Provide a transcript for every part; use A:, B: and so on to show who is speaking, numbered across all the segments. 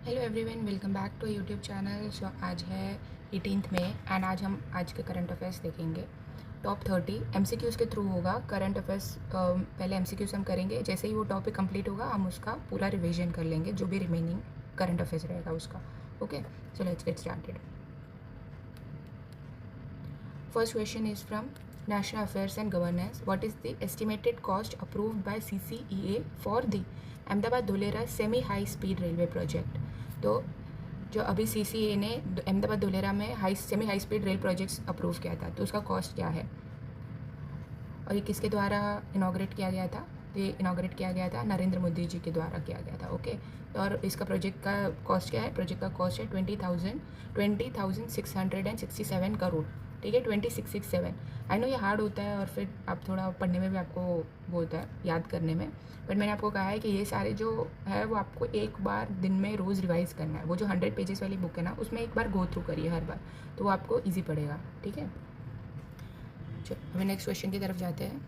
A: Hello everyone, welcome back to YouTube channel. So आज है 18 मई एंड आज के करंट अफेयर्स देखेंगे। टॉप 30 एमसीक्यूज़ के थ्रू होगा करंट अफेयर्स। पहले एमसीक्यूज़ हम करेंगे, जैसे ही वो टॉपिक कंप्लीट होगा हम उसका पूरा रिवीजन कर लेंगे, जो भी रिमेनिंग करंट अफेयर्स रहेगा उसका। Okay, so let's get started. First question is from National Affairs and Governance. What is the estimated cost approved by CCEA for the Ahmedabad Dholera semi high speed railway project? तो जो अभी CCEA ने अहमदाबाद धुलेरा में semi high speed rail projects approve किया था, तो उसका cost क्या है और ये किसके द्वारा इनाग्रेट किया गया था? तो ये इनाग्रेट किया गया था नरेंद्र मोदी जी के द्वारा किया गया था। ओके, और इसका प्रोजेक्ट का कॉस्ट क्या है? प्रोजेक्ट का कॉस्ट है 20,667 करोड़। ठीक है, 2667। आई नो ये हार्ड होता है और फिर आप थोड़ा पढ़ने में भी आपको वो होता है याद करने में, बट मैंने आपको कहा है कि ये सारे जो है वो आपको एक बार दिन में रोज़ रिवाइज़ करना है। वो जो 100 पेजेस वाली बुक है ना, उसमें एक बार गो थ्रू करिए हर बार, तो वो आपको ईजी पड़ेगा। ठीक है, चलो अभी नेक्स्ट क्वेश्चन की तरफ जाते हैं।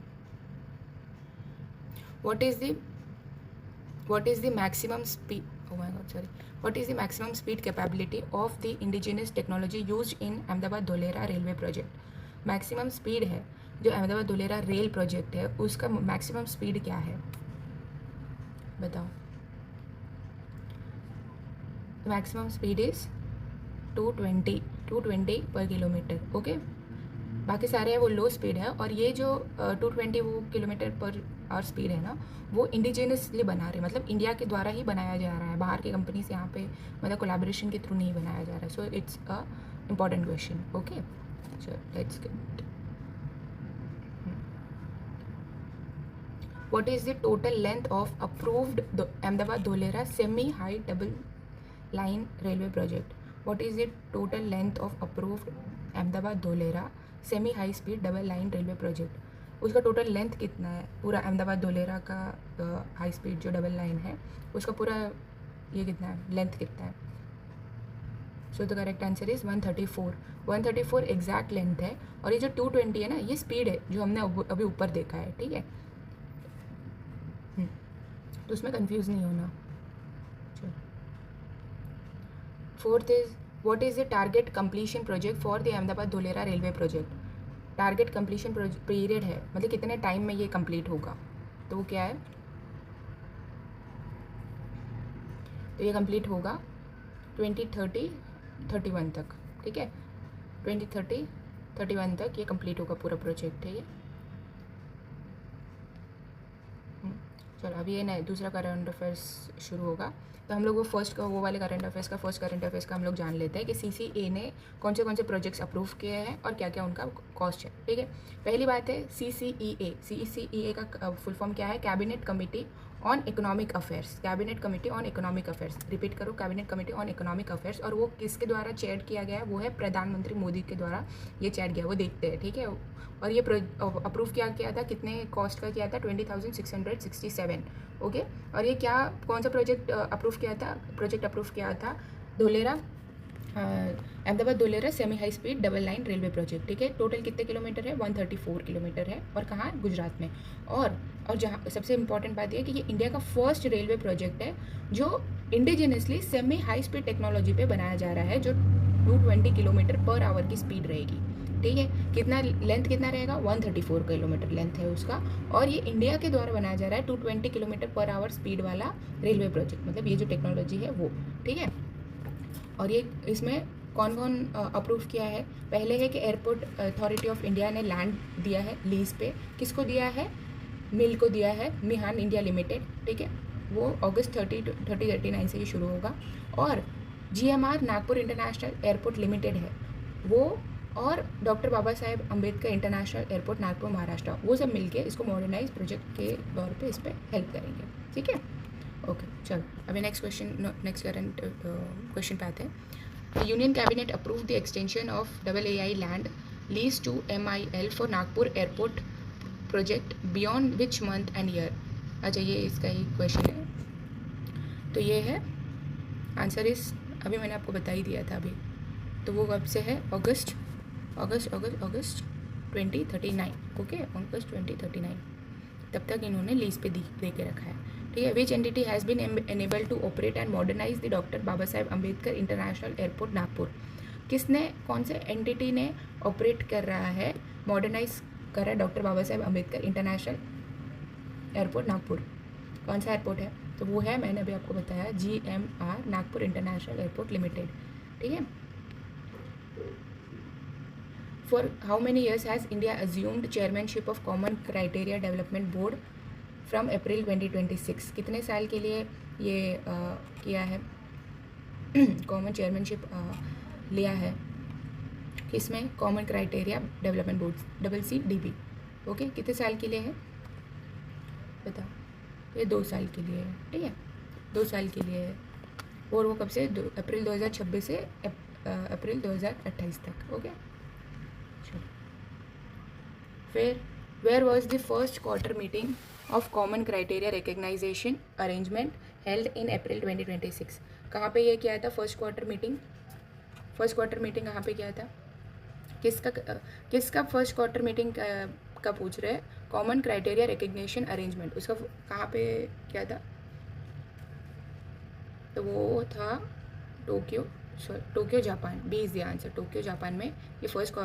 A: What is the maximum speed, oh my god, sorry, what is the maximum speed capability of the indigenous technology used in Ahmedabad Dholera railway project? Maximum speed है जो अहमदाबाद धोलेरा रेल प्रोजेक्ट है, उसका मैक्सिमम स्पीड क्या है बताओ? मैक्सिमम स्पीड इज़ 220 पर kilometre. Okay, बाकी सारे हैं वो लो स्पीड है, और ये जो 220 वो किलोमीटर पर आवर स्पीड है ना, वो इंडिजिनियसली बना रहे हैं, मतलब इंडिया के द्वारा ही बनाया जा रहा है, बाहर की कंपनी से यहाँ पे मतलब कोलैबोरेशन के थ्रू नहीं बनाया जा रहा है। So it's a important question. Okay, so let's get, what is the total length of approved Ahmedabad Dholera semi high double line railway project? What is the total length of approved Ahmedabad Dholera semi high speed double line railway project? उसका total length कितना है पूरा अहमदाबाद धोलेरा का high speed जो double line है, उसका पूरा ये कितना है, लेंथ कितना है? So the correct answer is 134 exact length है। और ये जो 220 है ना, ये स्पीड है जो हमने अभी ऊपर देखा है। ठीक है, तो उसमें कंफ्यूज नहीं होना। Fourth is, what is the target completion project for the Ahmedabad Dholera railway project? Target completion period है, मतलब कितने टाइम में ये कंप्लीट होगा, तो वो क्या है? तो ये कंप्लीट होगा 2031 तक। ठीक है, 2031 तक ये कंप्लीट होगा पूरा प्रोजेक्ट है ये। चलो अभी ये नहीं, दूसरा करंट अफेयर्स शुरू होगा, तो हम लोग वो वाले करंट अफेयर्स का फर्स्ट करंट अफेयर्स का हम लोग जान लेते हैं कि CCA ने कौन से प्रोजेक्ट्स अप्रूव किए हैं और क्या क्या उनका कॉस्ट है। ठीक है, पहली बात है CCEA का फुल फॉर्म क्या है? Cabinet committee on economic affairs. Cabinet committee on economic affairs, repeat करो, cabinet committee on economic affairs. और वो किसके द्वारा चेयर किया गया है? वो है प्रधानमंत्री मोदी के द्वारा ये चेयर किया, वो देखते हैं। ठीक है, और ये अप्रूव किया था, कितने कॉस्ट का किया था? 20,667। ओके, और ये क्या, कौन सा प्रोजेक्ट अप्रूव किया था? Dholera Ahmedabad Dholera semi high speed double line railway project. ठीक है, टोटल कितने किलोमीटर है? 134 किलोमीटर है, और कहाँ? गुजरात में। और जहाँ सबसे इम्पॉर्टेंट बात यह है कि ये इंडिया का फर्स्ट रेलवे प्रोजेक्ट है जो indigenously semi high speed technology पे बनाया जा रहा है, जो 220 किलोमीटर पर आवर की स्पीड रहेगी। ठीक है, कितना लेंथ कितना रहेगा? 134 किलोमीटर लेंथ है उसका, और ये इंडिया के द्वारा बनाया जा रहा है 220 किलोमीटर पर आवर स्पीड वाला रेलवे प्रोजेक्ट, मतलब ये जो टेक्नोलॉजी है वो। ठीक है, और ये इसमें कौन कौन अप्रूव किया है? पहले है कि एयरपोर्ट अथॉरिटी ऑफ इंडिया ने लैंड दिया है लीज पे। किसको दिया है? मिल को दिया है, मिहान इंडिया लिमिटेड। ठीक है, वो अगस्त 3039 से ये शुरू होगा। और GMR Nagpur international airport limited है वो, और doctor Baba Saheb Ambedkar international airport Nagpur Maharashtra, वो सब मिलके इसको मॉडर्नाइज प्रोजेक्ट के तौर पे इस पर हेल्प करेंगे। ठीक है, ओके, चलो अभी नेक्स्ट करंट क्वेश्चन पे आते हैं। Union cabinet approve the extension of AAI land lease to MIL for Nagpur airport project beyond which month and year? अच्छा, ये इसका ही क्वेश्चन है, तो ये है आंसर इस, अभी मैंने आपको बता ही दिया था अभी, तो वो कब से है? अगस्त 2039। ओके, अगस्त 2039 तब तक इन्होंने लीज पे दे के रखा है। ठीक है. Which entity has been enable to operate and modernise the doctor Baba Saheb Ambedkar international airport Nagpur. किसने, कौन से एंटिटी ने ऑपरेट कर रहा है, मॉडर्नाइज कर रहा है doctor Baba Saheb Ambedkar international airport Nagpur. कौन सा एयरपोर्ट है, तो वो है, मैंने अभी आपको बताया, GMR Nagpur international airport limited. ठीक है. For how many years has India assumed chairmanship of common criteria development board from April 2026. कितने साल के लिए ये किया है, कॉमन चेयरमैनशिप लिया है किसमें, common criteria development board CCDB. Okay, कितने साल के लिए है बताओ. ये 2 साल के लिए है. ठीक है, 2 साल के लिए है. और वो कब से, अप्रैल 2026 से अप्रैल 2028 तक. ओके. फिर where was the first quarter meeting of common criteria recognition arrangement held in April 2026. कहाँ पे ये किया था first quarter meeting, first quarter meeting कहाँ पे किया था, किसका फर्स्ट क्वार्टर मीटिंग का पूछ रहे हैं, कॉमन क्राइटेरिया रिकग्निशन अरेंजमेंट, उसका कहाँ पे किया था, तो वो था Tokyo Japan. B is the answer. Tokyo Japan में ये फर्स्ट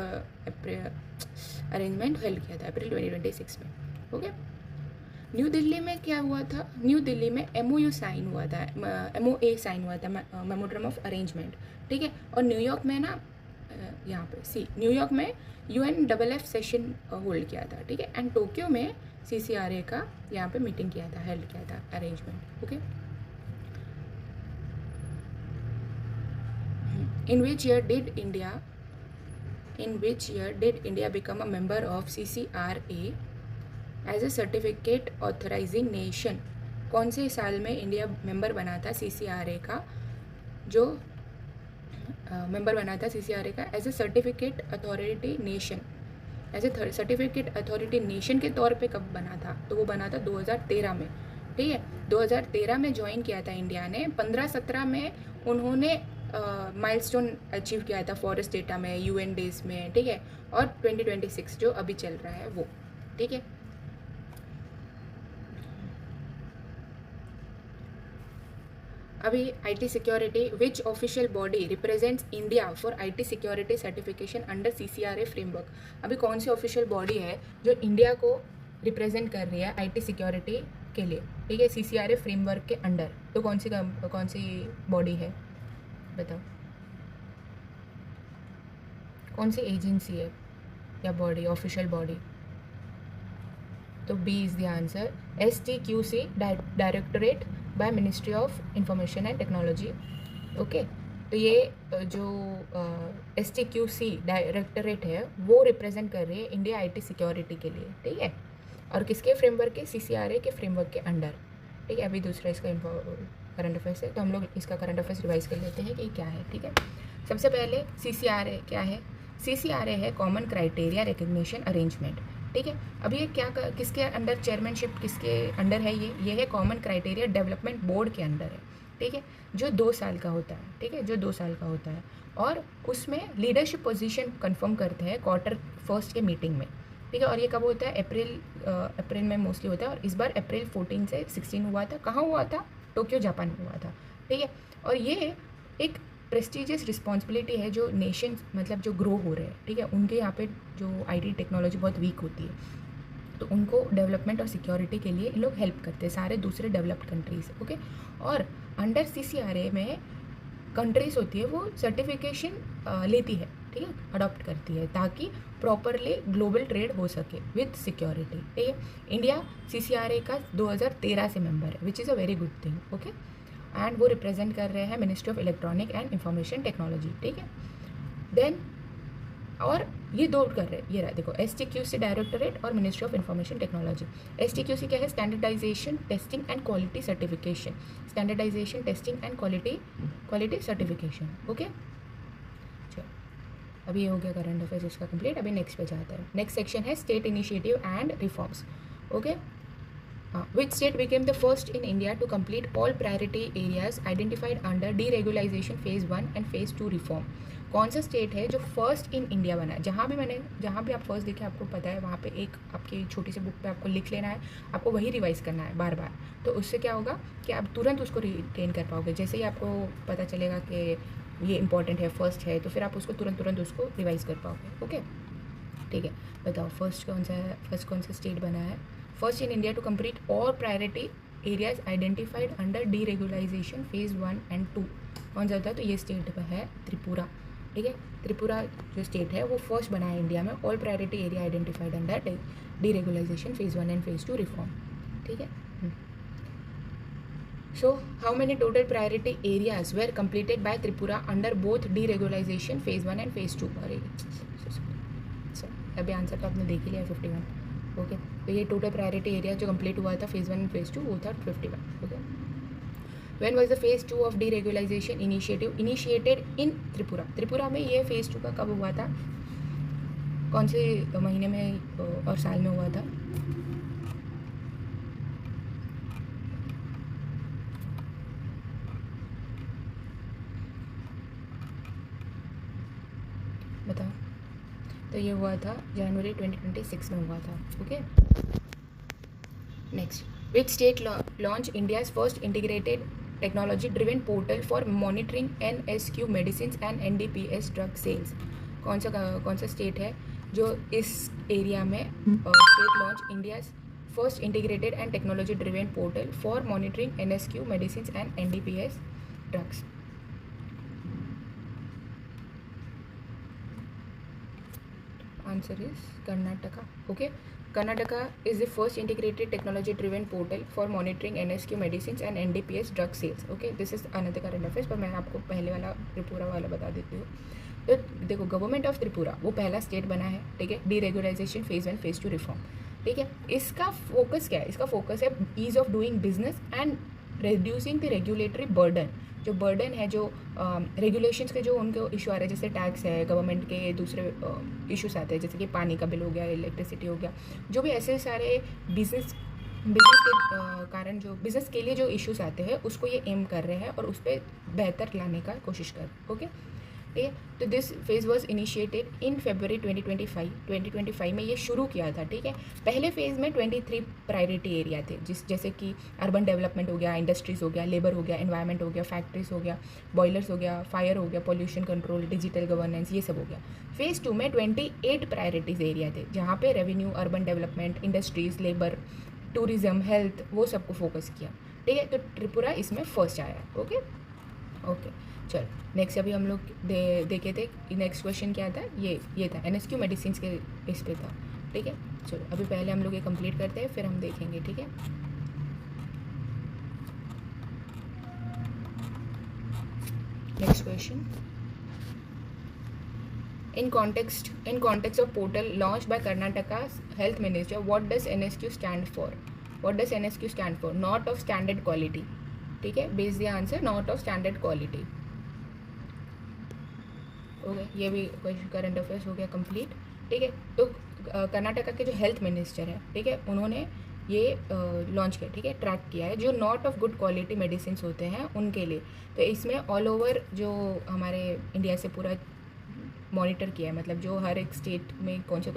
A: अरेंजमेंट हेल्ड किया था अप्रैल 2026 में. ओके. न्यू दिल्ली में क्या हुआ था, न्यू दिल्ली में MOU साइन हुआ था, MOA साइन हुआ था, मेमोरेंडम ऑफ अरेंजमेंट. ठीक है. और न्यूयॉर्क में ना, यहाँ पे न्यूयॉर्क में UNFF सेशन होल्ड किया था. ठीक है. एंड टोक्यो में CCRA का यहाँ पे मीटिंग किया था, हेल्ड किया था arrangement. Okay. In which year did India become a member of CCRA as a certificate authorizing nation? कौन से साल में इंडिया मेंबर बना था CCRA का, जो मेंबर बना था CCRA का as a certificate authority nation, as a certificate authority nation के तौर पे कब बना था, तो वो बना था 2013 में. ठीक है. 2013 में ज्वाइन किया था इंडिया ने. 15-17 में उन्होंने माइलस्टोन अचीव किया था फॉरेस्ट डेटा में, UN डेज में. ठीक है. और 2026 जो अभी चल रहा है वो. ठीक है. अभी IT security, which official body represents India for IT security certification under CCRA framework. अभी कौन सी ऑफिशियल बॉडी है जो इंडिया को रिप्रेजेंट कर रही है IT सिक्योरिटी के लिए. ठीक है. CCRA फ्रेमवर्क के अंडर, तो कौन सी बॉडी है बताओ, कौन सी एजेंसी है या बॉडी, ऑफिशियल बॉडी, तो B is the answer. STQC directorate by ministry of information and technology. Okay. तो ये जो STQC डायरेक्टरेट है वो रिप्रेजेंट कर रही है इंडिया IT सिक्योरिटी के लिए. ठीक है. और किसके फ्रेमवर्क के, CCRA के फ्रेमवर्क के अंडर. ठीक है. अभी दूसरा इसका करंट अफेयर्स है, तो हम लोग इसका करंट अफेयर्स रिवाइज कर लेते हैं कि क्या है. ठीक है. सबसे पहले CCRA क्या है, CCRA है कॉमन क्राइटेरिया रिकग्निशन अरेंजमेंट. ठीक है. अब ये क्या किसके अंडर, चेयरमैनशिप किसके अंडर है, ये है कॉमन क्राइटेरिया डेवलपमेंट बोर्ड के अंडर है. ठीक है. जो 2 साल का होता है. ठीक है. जो 2 साल का होता है, और उसमें लीडरशिप पोजीशन कंफर्म करते हैं क्वार्टर फर्स्ट के मीटिंग में. ठीक है. और ये कब होता है, अप्रैल में मोस्टली होता है. और इस बार अप्रैल 14 से 16 हुआ था. कहाँ हुआ था, टोक्यो जापान में हुआ था. ठीक है. और ये एक प्रेस्टिजियस रिस्पॉन्सिबिलिटी है जो नेशन, मतलब जो ग्रो हो रहे हैं. ठीक है. उनके यहाँ पे जो IT टेक्नोलॉजी बहुत वीक होती है, तो उनको डेवलपमेंट और सिक्योरिटी के लिए इन लोग हेल्प करते हैं, सारे दूसरे डेवलप्ड कंट्रीज. ओके. और अंडर CCRA में कंट्रीज होती है वो सर्टिफिकेशन लेती है. ठीक है. अडॉप्ट करती है ताकि प्रॉपरली ग्लोबल ट्रेड हो सके विद सिक्योरिटी. ठीक है. इंडिया CCRA का 2013 से मेंबर है, which is a very good thing. Okay. And वो रिप्रेजेंट कर रहे हैं ministry of electronic and information technology. ठीक है. देन और ये 2 कर रहे हैं, ये रहा देखो, STQC डायरेक्टरेट और ministry of information technology. STQC क्या है, standardisation testing and quality certification. Standardisation testing and quality certification. Okay. चलो, अभी ये हो गया करंट अफेयर्स इसका कंप्लीट. अभी नेक्स्ट पे जाता है. नेक्स्ट सेक्शन है state initiative and reforms. Okay. Which state became the first in India to complete all priority areas identified under deregulation phase 1 and phase 2 reform? कौन सा स्टेट है जो फर्स्ट इन इंडिया बना है? जहाँ भी आप फर्स्ट देखे आपको पता है, वहाँ पे एक आपकी छोटी सी बुक पे आपको लिख लेना है, आपको वही रिवाइज करना है बार बार. तो उससे क्या होगा कि आप तुरंत उसको रिटेन कर पाओगे. जैसे ही आपको पता चलेगा कि ये इंपॉर्टेंट है, फर्स्ट है, तो फिर आप उसको तुरंत उसको रिवाइज कर पाओगे. ओके, ठीक है. बताओ फर्स्ट कौन सा स्टेट बना है? First in India to complete all priority areas identified under deregulation phase 1 and 2. कौन सा होता है? तो ये स्टेट है त्रिपुरा. ठीक है, त्रिपुरा जो स्टेट है वो फर्स्ट बना है इंडिया में all priority area identified under deregulation phase 1 and phase 2 reform. ठीक है. So, how many total priority areas were completed by Tripura under both deregulation phase 1 and phase 2? अरे अभी आंसर तो आपने देख ही लिया 51. ओके, तो ये टोटल प्रायोरिटी एरिया जो कंप्लीट हुआ था फेज़ 1 एंड फेज़ 2 वो था 51. Okay. When was the phase 2 of deregulation initiated in Tripura? Tripura में ये फेज़ 2 का कब हुआ था? कौन से महीने में और साल में हुआ था? बताओ. तो ये हुआ था जनवरी 2026 में हुआ था. Okay. Next, which state launch India's first integrated technology driven portal for monitoring NSQ medicine and NDPS drug sales? कौन सा स्टेट है जो इस एरिया में state launch India's first integrated and technology driven portal for monitoring NSQ medicine and NDPS drugs? Answer is Karnataka. Okay, Karnataka is the first integrated technology driven portal for monitoring NSQ medicines and NDPS drug sales. Okay, this is another current affairs, पर मैं आपको पहले वाला त्रिपुरा वाला बता देती हूँ. तो देखो, गवर्नमेंट ऑफ त्रिपुरा वो पहला स्टेट बना है. ठीक है, डीरेगुलाइजेशन फेज 1 फेज 2 रिफॉर्म. ठीक है, इसका फोकस क्या है? इसका फोकस है ease of doing business and reducing the regulatory burden. जो बर्डन है, जो रेगुलेशंस के जो उनके इशू आ रहे हैं, जैसे टैक्स है, गवर्नमेंट के दूसरे इश्यूज आते हैं, जैसे कि पानी का बिल हो गया, इलेक्ट्रिसिटी हो गया, जो भी ऐसे सारे बिजनेस के कारण जो बिज़नेस के लिए जो इश्यूज आते हैं उसको ये एम कर रहे हैं और उस पर बेहतर लाने का कोशिश कर. ओके, ठीक है. तो this phase was initiated in February 2025 में ये शुरू किया था. ठीक है, पहले फेज़ में 23 प्रायोरिटी एरिया थे, जैसे कि अर्बन डेवलपमेंट हो गया, इंडस्ट्रीज़ हो गया, लेबर हो गया, एनवायरनमेंट हो गया, फैक्ट्रीज हो गया, बॉयलर्स हो गया, फायर हो गया, पोल्यूशन कंट्रोल, डिजिटल गवर्नेंस, ये सब हो गया. फेज़ 2 में 28 प्रायोरिटीज़ एरिया थे, जहाँ पे revenue, urban development, industries, labour, tourism, health, वो सबको फोकस किया. ठीक है, तो त्रिपुरा इसमें फर्स्ट आया. ओके ओके, चलो नेक्स्ट. अभी हम लोग देखे थे नेक्स्ट क्वेश्चन क्या था. ये था NSQ मेडिसिन के इस पे था. ठीक है, चलो अभी पहले हम लोग ये कंप्लीट करते हैं, फिर हम देखेंगे. ठीक है, next question. In context of portal launched by Karnataka's health minister, what does NSQ stand for? Not of standard quality. ठीक है, बेस दिया answer not of standard quality. Okay, ये भी क्वेश्चन करंट अफेयर्स हो गया कंप्लीट. ठीक है, तो कर्नाटका के जो हेल्थ मिनिस्टर है, ठीक है, उन्होंने ये लॉन्च किया. ठीक है, ट्रैक किया है जो not of good quality medicine होते हैं उनके लिए. तो इसमें ऑल ओवर जो हमारे इंडिया से पूरा मॉनिटर किया है, मतलब जो हर एक स्टेट में कौन से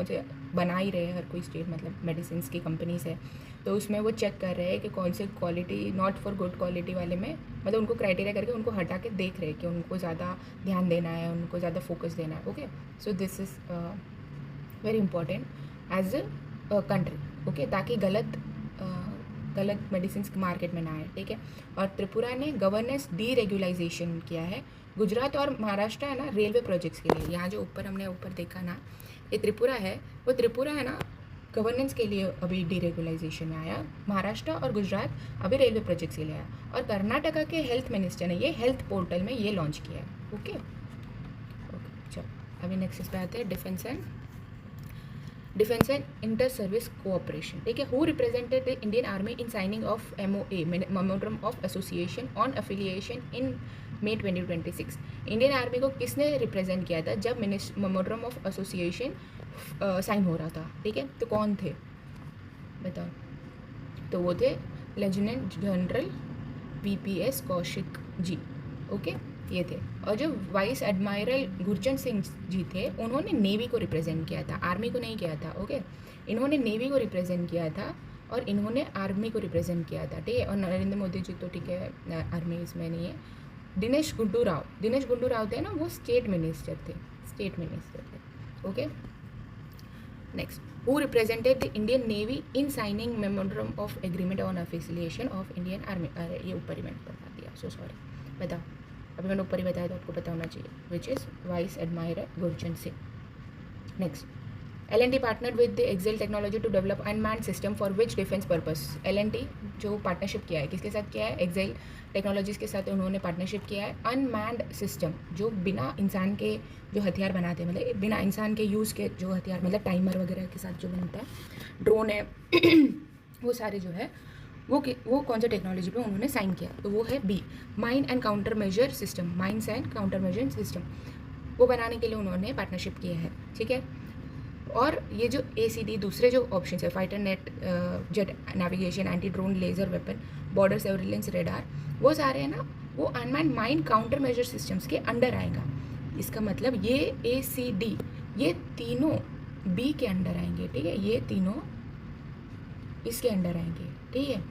A: बना ही रहे हैं, हर कोई स्टेट मतलब मेडिसिन की कंपनीज है, तो उसमें वो चेक कर रहे हैं कि कौन से quality not for good quality वाले में, मतलब उनको क्राइटेरिया करके उनको हटा के देख रहे हैं कि उनको ज़्यादा ध्यान देना है, उनको ज़्यादा फोकस देना है. Okay, so this is very important as a country. Okay, ताकि गलत मेडिसिन मार्केट में ना आए. ठीक है, और त्रिपुरा ने गवर्नेंस डीरेगुलाइजेशन किया है. गुजरात और महाराष्ट्र है ना रेलवे प्रोजेक्ट्स के लिए. यहाँ जो हमने ऊपर देखा ना, ये त्रिपुरा है, वो त्रिपुरा है ना गवर्नेंस के लिए अभी डीरेगुलाइजेशन में आया. महाराष्ट्र और गुजरात अभी रेलवे प्रोजेक्ट्स के लिए आया. और कर्नाटका के हेल्थ मिनिस्टर ने ये हेल्थ पोर्टल में ये लॉन्च किया है. ओके ओके, चलो अभी नेक्स्ट इस पे आते हैं. Defence and inter service cooperation. ठीक है, who represented the Indian army in signing of MOA memorandum of association on affiliation in May 2026. Indian army को किसने रिप्रेजेंट किया था जब मेमोरेंडम ऑफ एसोसिएशन साइन हो रहा था? ठीक है, तो कौन थे बताओ. तो वो थे lieutenant general VPS Kaushik ji, okay, ये थे। और जो वाइस एडमायरल गुरचंद सिंह जी थे, उन्होंने नेवी को रिप्रेजेंट किया था, आर्मी को नहीं किया था, ओके। इन्होंने नेवी को रिप्रेजेंट किया था और इन्होंने आर्मी को रिप्रेजेंट किया था, ठीक है। और नरेंद्र मोदी जी तो ठीक है, आर्मी इसमें नहीं है। दिनेश गुंडू राव थे ना, वो स्टेट मिनिस्टर थे, okay. Next, who represented the Indian Navy in signing memorandum of agreement on affiliation of Indian Army। अरे ये ऊपर ही मैंने बता दिया, सो सॉरी, बताओ, अभी मैंने ऊपर ही बताया तो आपको पता होना चाहिए, which is vice admirer Gurchand Singh. Next, L&T partnered with the Excel Technology to develop unmanned system for which defense purpose। L&T जो पार्टनरशिप किया है, किसके साथ किया है? एक्सेल टेक्नोलॉजीज़ के साथ उन्होंने पार्टनरशिप किया है। अनमैन्ड सिस्टम, जो बिना इंसान के जो हथियार बनाते हैं, मतलब बिना इंसान के यूज़ के जो हथियार, मतलब टाइमर वगैरह के साथ जो बनता है, ड्रोन है वो सारे जो है वो कौन सा टेक्नोलॉजी पे उन्होंने साइन किया, तो वो है B, mine and counter measure system. Mines and counter measure system वो बनाने के लिए उन्होंने पार्टनरशिप किया है, ठीक है। और ये जो ACD दूसरे जो ऑप्शन है, fighter net, jet navigation, anti drone, laser weapon, border surveillance radar, वो सारे हैं ना, वो unmanned mine counter measure systems के अंडर आएगा। इसका मतलब ये ACD, ये तीनों B के अंडर आएंगे, ठीक है, ये तीनों इसके अंडर आएंगे, ठीक है।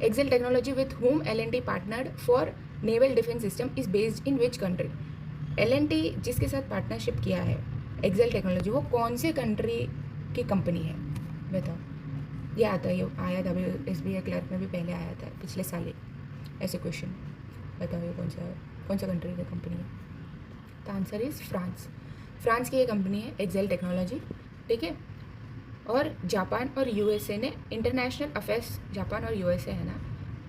A: Excel technology with whom L&T partnered for naval defense system is based in which country। L&T जिसके साथ पार्टनरशिप किया है एक्सेल टेक्नोलॉजी, वो कौन से कंट्री की कंपनी है, बताओ। ये आता है, ये आया था अभी SBI क्लर्क में भी पहले आया था, पिछले साल ही ऐसे क्वेश्चन, बताओ ये कौन सा कंट्री की कंपनी है। द आंसर इज़ फ्रांस की ये कंपनी है एक्सेल टेक्नोलॉजी, ठीक है। और जापान और USA ने इंटरनेशनल अफेयर्स, जापान और USA है ना,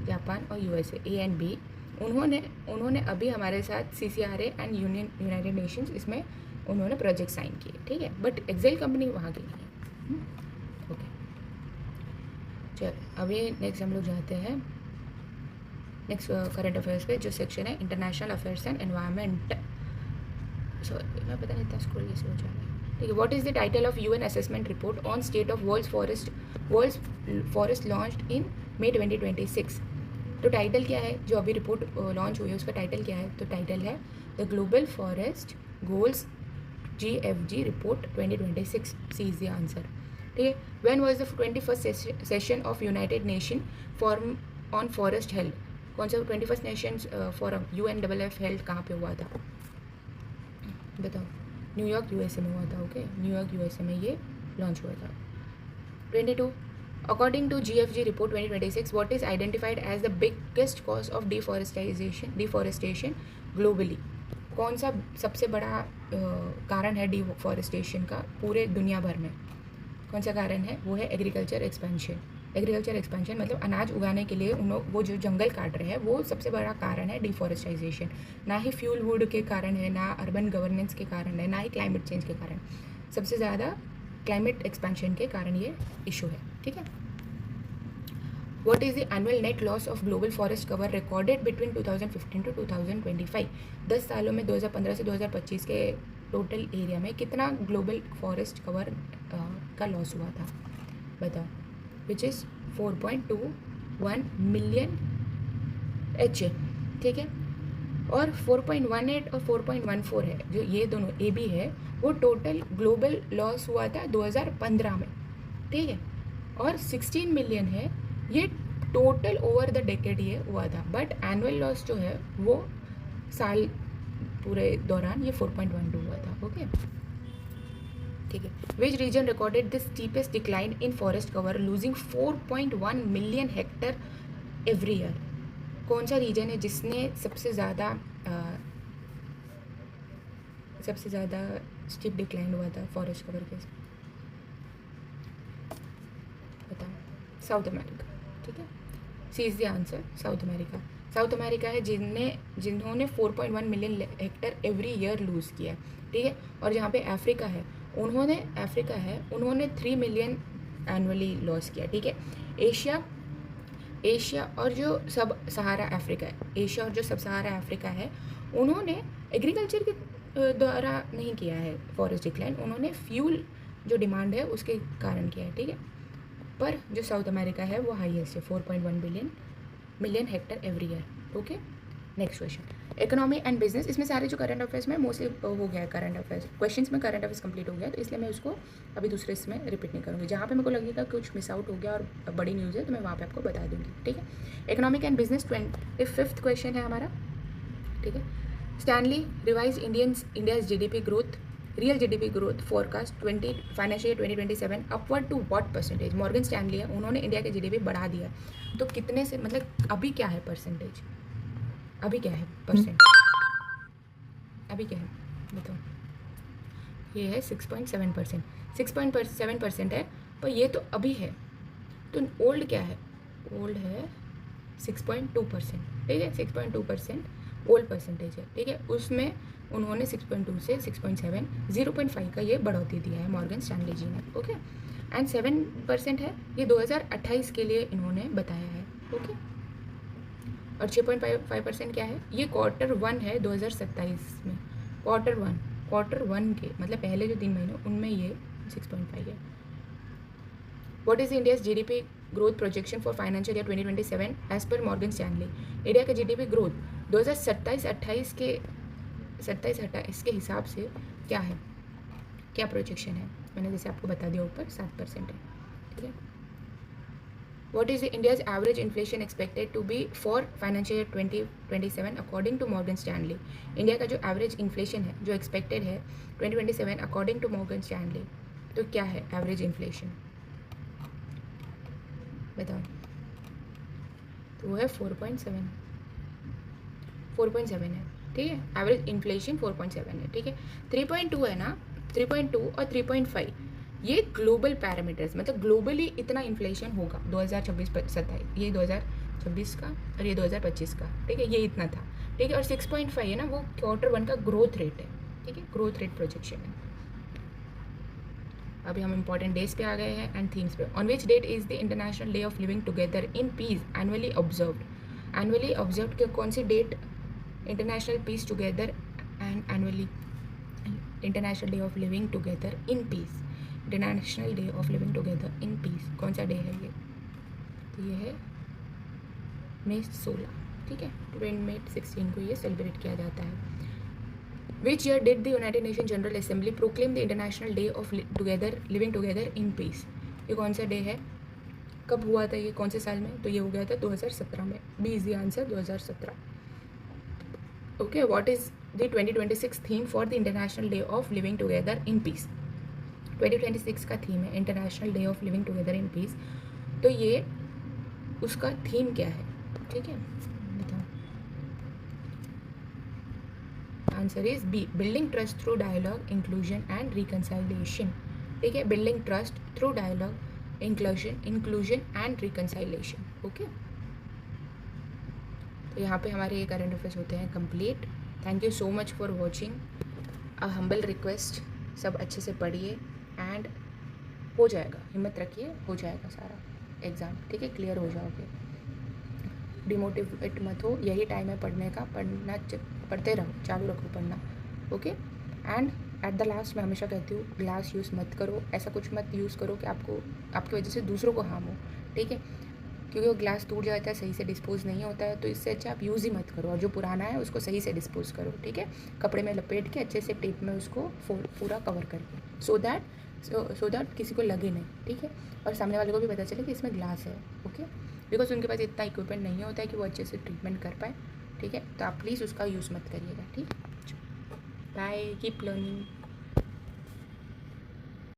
A: जापान और USA A&B, उन्होंने अभी हमारे साथ CCRA एंड यूनाइटेड नेशंस, इसमें उन्होंने प्रोजेक्ट साइन किए, ठीक है, बट एक्सेल कंपनी वहाँ की नहीं है, ओके। चल अभी नेक्स्ट हम लोग जाते हैं नेक्स्ट करंट अफेयर्स पे, जो सेक्शन है international affairs and environment. Sorry मैं पता नहीं था स्कूल कैसे हो जाना है, ठीक है। What is the title of UN assessment report on state of world's forest launched in May 2026। तो टाइटल क्या है, जो अभी रिपोर्ट लॉन्च हुई है उसका टाइटल क्या है, तो टाइटल है the global forest goals GFG report 2026। C is the answer, ठीक है। When was the 21st session of united nation forum on forest health. कौन सा 21st Nations forum UNFF health कहाँ पे हुआ था, बताओ। न्यूयॉर्क USA में हुआ था, ओके, न्यूयॉर्क USA में ये लॉन्च हुआ था। 22, according to GFG report 2026, what is identified as the biggest cause of deforestation globally। कौन सा सबसे बड़ा कारण है डिफॉरेस्टेशन का पूरे दुनिया भर में, कौन सा कारण है, वो है एग्रीकल्चर एक्सपेंशन, मतलब अनाज उगाने के लिए वो जो जंगल काट रहे हैं, वो सबसे बड़ा कारण है डिफॉरेस्टाइजेशन। ना ही फ्यूल वुड के कारण है, ना अर्बन गवर्नेंस के कारण है, ना ही क्लाइमेट चेंज के कारण, सबसे ज़्यादा क्लाइमेट एक्सपेंशन के कारण ये इशू है, ठीक है। What is the annual net loss of global forest cover recorded between 2015 to 2025। 10 सालों में 2015 से 2025 के टोटल एरिया में कितना ग्लोबल फॉरेस्ट कवर का लॉस हुआ था, बताओ। विच इज़ 4.21 मिलियन HA, ठीक है। और 4.18 और 4.14 है, जो ये दोनों AB है, वो टोटल ग्लोबल लॉस हुआ था 2015 में, ठीक है। और 16 मिलियन है, ये टोटल ओवर द डेकेड ये हुआ था, बट एनुअल लॉस जो है वो साल पूरे दौरान ये 4.12 हुआ था, ओके, ठीक है। Which region recorded the steepest decline in forest cover losing 4.1 million hectare every year. कौन सा रीजन है जिसने सबसे ज़्यादा स्टीप डिक्लाइन हुआ था फॉरेस्ट कवर के, बताओ। साउथ अमेरिका, ठीक है, C is the answer, South America है जिन्होंने 4.1 million hectare every year lose किया, ठीक है। और जहाँ पे अफ्रीका है उन्होंने 3 मिलियन एनुअली लॉस किया, ठीक है। एशिया और जो सब सहारा अफ्रीका है, उन्होंने एग्रीकल्चर के द्वारा नहीं किया है फॉरेस्ट डिक्लाइन, उन्होंने फ्यूल जो डिमांड है उसके कारण किया है, ठीक है। पर जो साउथ अमेरिका है वो हाईएस्ट है, 4.1 million hectare every year. Okay, next question, economy and business. इसमें सारे जो करंट अफेयर्स में मोस्टली हो गया है, करंट अफेयर्स क्वेश्चंस में करंट अफेयर्स कंप्लीट हो गया, तो इसलिए मैं उसको अभी दूसरे इसमें रिपीट नहीं करूँगी। जहाँ पे मेरे को लगेगा कुछ मिस आउट हो गया और बड़ी न्यूज़ है तो मैं वहाँ पे आपको बता दूँगी, ठीक है। Economic and business 25th question है हमारा, ठीक है। Stanley revise India's GDP growth, real GDP growth forecast financial year 2027 upward to what percentage. Morgan Stanley है, उन्होंने इंडिया के जीडीपी बढ़ा दिया, तो कितने से, मतलब अभी क्या है परसेंटेज, अभी क्या है परसेंट, अभी क्या है बताओ। ये है 6.7%, 6.7% है, पर ये तो अभी है, तो ओल्ड क्या है, ओल्ड है 6.2%, ठीक है। 6.2% ओल्ड परसेंटेज है, ठीक है। उसमें उन्होंने 6.2 से 6.7, 0.5 का ये बढ़ोतरी दिया है मॉर्गन स्टैनली जी ने, ओके। एंड 7% है, ये 2028 के लिए इन्होंने बताया है, ओके। और 6.5% क्या है, ये Q1 है 2027 में, Q1 के मतलब पहले जो 3 महीने उनमें ये 6.5 है। What is India's GDP growth projection for financial year 2027 as per Morgan Stanley. India का जीडीपी ग्रोथ 2027-28 के हिसाब से क्या है, क्या प्रोजेक्शन है, मैंने जैसे आपको बता दिया ऊपर 7% है, ठीक है। What is India's average inflation expected to be for financial year 2027 according to Morgan Stanley? India का जो एवरेज इन्फ्लेशन है, जो एक्सपेक्टेड है 2027 अकॉर्डिंग टू मॉर्गन स्टैनली, तो क्या है एवरेज इन्फ्लेशन बताओ। तो वो है 4.7 है, ठीक है। एवरेज इन्फ्लेशन 4.7 है, ठीक है। 3.2 है ना, 3.2 और 3.5 ये ग्लोबल पैरामीटर्स, मतलब ग्लोबली इतना इन्फ्लेशन होगा 2026-27, ये 2026 का और ये 2025 का, ठीक है, ये इतना था, ठीक है। और 6.5 है ना, वो Q1 का ग्रोथ रेट है, ठीक है, ग्रोथ रेट प्रोजेक्शन है। अभी हम इंपॉर्टेंट डेज पे आ गए हैं एंड थीम्स पे। On which date is the international day of living together in peace annually observed के कौन सी date international peace together and annually international day of living together in peace, international day of living together in peace कौन सा day है ये, तो ये है मई 16, ठीक है। मई 16 को ये सेलिब्रेट किया जाता है। Which year did the United nation general assembly proclaim the international day of living together in piece, ये कौन सा डे है, कब हुआ था ये, कौन से साल में, तो ये हो गया था 2017 में, B is the answer 2017, okay. What is the 2026 theme for the international day of living together in peace. 2026 का थीम है international day of living together in peace, तो ये उसका थीम क्या है, ठीक है बताओ। Answer is B, building trust through dialogue inclusion and reconciliation, ठीक है। Building trust through dialogue inclusion and reconciliation, okay. तो यहाँ पे हमारे ये करंट अफेयर्स होते हैं complete. Thank you so much for watching. A humble request, सब अच्छे से पढ़िए एंड हो जाएगा, हिम्मत रखिए, हो जाएगा सारा एग्ज़ाम, ठीक है, क्लियर हो जाओगे। डिमोटिवेट मत हो, यही टाइम है पढ़ने का, पढ़ते रहो, चालू रखो पढ़ना, okay. And at the last मैं हमेशा कहती हूँ ग्लास यूज़ मत करो, ऐसा कुछ मत यूज़ करो कि आपकी वजह से दूसरों को हार्म हो, ठीक है, क्योंकि वो ग्लास टूट जाता है, सही से डिस्पोज नहीं होता है, तो इससे अच्छा आप यूज़ ही मत करो, और जो पुराना है उसको सही से डिस्पोज करो, ठीक है, कपड़े में लपेट के अच्छे से टेप में उसको पूरा कवर करके, सो दैट किसी को लगे नहीं, ठीक है, और सामने वाले को भी पता चले कि इसमें ग्लास है, ओके, बिकॉज उनके पास इतना इक्विपमेंट नहीं होता है कि वो अच्छे से ट्रीटमेंट कर पाए, ठीक है। तो आप प्लीज़ उसका यूज़ मत करिएगा, ठीक है। Bye, keep learning.